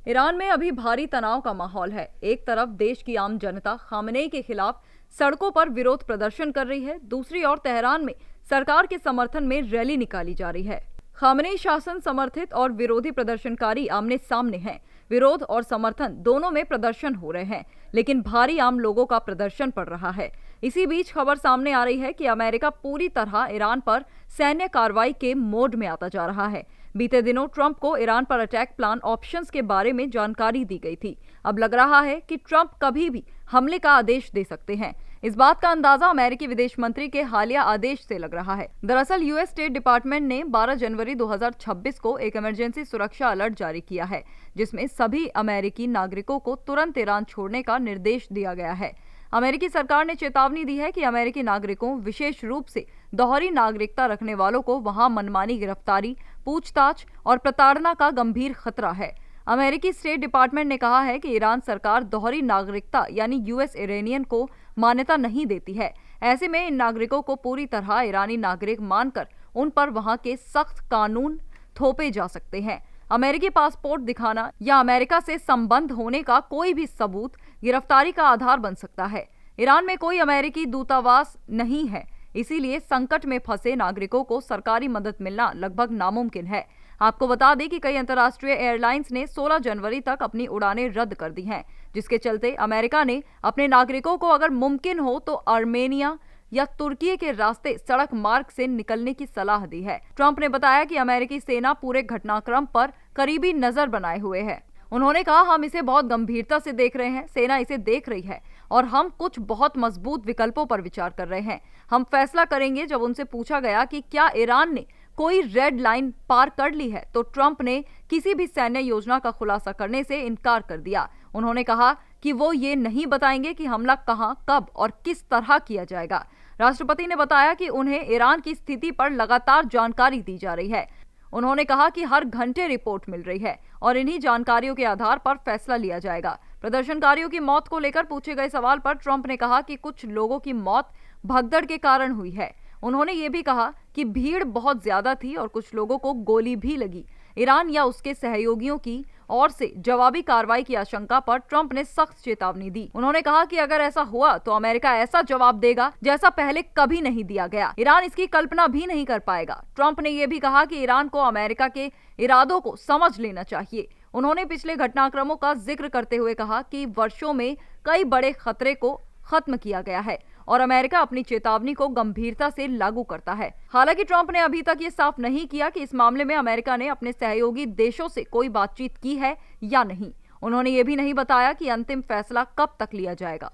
Iran में अभी भारी तनाव का माहौल है। एक तरफ देश की आम जनता खामेनेई के खिलाफ सड़कों पर विरोध प्रदर्शन कर रही है, दूसरी ओर तेहरान में सरकार के समर्थन में रैली निकाली जा रही है। खामेनेई शासन समर्थित और विरोधी प्रदर्शनकारी आमने सामने हैं। विरोध और समर्थन दोनों में प्रदर्शन हो रहे हैं, लेकिन भारी आम लोगों का प्रदर्शन पड़ रहा है। इसी बीच खबर सामने आ रही है कि अमेरिका पूरी तरह ईरान पर सैन्य कार्रवाई के मोड में आता जा रहा है। बीते दिनों ट्रंप को ईरान पर अटैक प्लान ऑप्शंस के बारे में जानकारी दी गई थी। अब लग रहा है कि ट्रंप कभी भी हमले का आदेश दे सकते हैं। इस बात का अंदाजा अमेरिकी विदेश मंत्री के हालिया आदेश से लग रहा है। दरअसल यूएस स्टेट डिपार्टमेंट ने 12 जनवरी 2026 को एक इमरजेंसी सुरक्षा अलर्ट जारी किया है, जिसमें सभी अमेरिकी नागरिकों को तुरंत ईरान छोड़ने का निर्देश दिया गया है। अमेरिकी सरकार ने चेतावनी दी है कि अमेरिकी नागरिकों, विशेष रूप से दोहरी नागरिकता रखने वालों को वहां मनमानी गिरफ्तारी, पूछताछ और प्रताड़ना का गंभीर खतरा है। अमेरिकी स्टेट डिपार्टमेंट ने कहा है कि ईरान सरकार दोहरी नागरिकता यानी यूएस इरेनियन को मान्यता नहीं देती है। ऐसे में इन नागरिकों को पूरी तरह ईरानी नागरिक मानकर उन पर वहां के सख्त कानून थोपे जा सकते हैं। अमेरिकी पासपोर्ट दिखाना या अमेरिका से संबंध होने का कोई भी सबूत गिरफ्तारी का आधार बन सकता है। ईरान में कोई अमेरिकी दूतावास नहीं है, इसीलिए संकट में फंसे नागरिकों को सरकारी मदद मिलना लगभग नामुमकिन है। आपको बता दें कि कई अंतर्राष्ट्रीय एयरलाइंस ने 16 जनवरी तक अपनी उड़ानें रद्द कर दी हैं, जिसके चलते अमेरिका ने अपने नागरिकों को अगर मुमकिन हो तो आर्मेनिया या तुर्की के रास्ते सड़क मार्ग से निकलने की सलाह दी है। ट्रंप ने बताया कि अमेरिकी सेना पूरे घटनाक्रम पर करीबी नजर बनाए हुए है। उन्होंने कहा, हम इसे बहुत गंभीरता से देख रहे हैं, सेना इसे देख रही है और हम कुछ बहुत मजबूत विकल्पों पर विचार कर रहे हैं। हम फैसला करेंगे। जब उनसे पूछा गया कि क्या ईरान ने कोई रेड लाइन पार कर ली है, तो ट्रंप ने किसी भी सैन्य योजना का खुलासा करने से इनकार कर दिया। उन्होंने कहा कि वो ये नहीं बताएंगे कि हमला कहां, कब और किस तरह किया जाएगा। राष्ट्रपति ने बताया कि उन्हें ईरान की स्थिति पर लगातार जानकारी दी जा रही है। उन्होंने कहा कि हर घंटे रिपोर्ट मिल रही है और इन्हीं जानकारियों के आधार पर फैसला लिया जाएगा। प्रदर्शनकारियों की मौत को लेकर पूछे गए सवाल पर ट्रंप ने कहा कि कुछ लोगों की मौत भगदड़ के कारण हुई है। उन्होंने ये भी कहा कि भीड़ बहुत ज्यादा थी और कुछ लोगों को गोली भी लगी। ईरान या उसके सहयोगियों की ओर से जवाबी कार्रवाई की आशंका पर ट्रंप ने सख्त चेतावनी दी। उन्होंने कहा कि अगर ऐसा हुआ तो अमेरिका ऐसा जवाब देगा जैसा पहले कभी नहीं दिया गया। ईरान इसकी कल्पना भी नहीं कर पाएगा। ट्रंप ने यह भी कहा कि ईरान को अमेरिका के इरादों को समझ लेना चाहिए। उन्होंने पिछले घटनाक्रमों का जिक्र करते हुए कहा कि वर्षों में कई बड़े खतरे को खत्म किया गया है और अमेरिका अपनी चेतावनी को गंभीरता से लागू करता है। हालांकि ट्रंप ने अभी तक ये साफ नहीं किया कि इस मामले में अमेरिका ने अपने सहयोगी देशों से कोई बातचीत की है या नहीं। उन्होंने ये भी नहीं बताया कि अंतिम फैसला कब तक लिया जाएगा।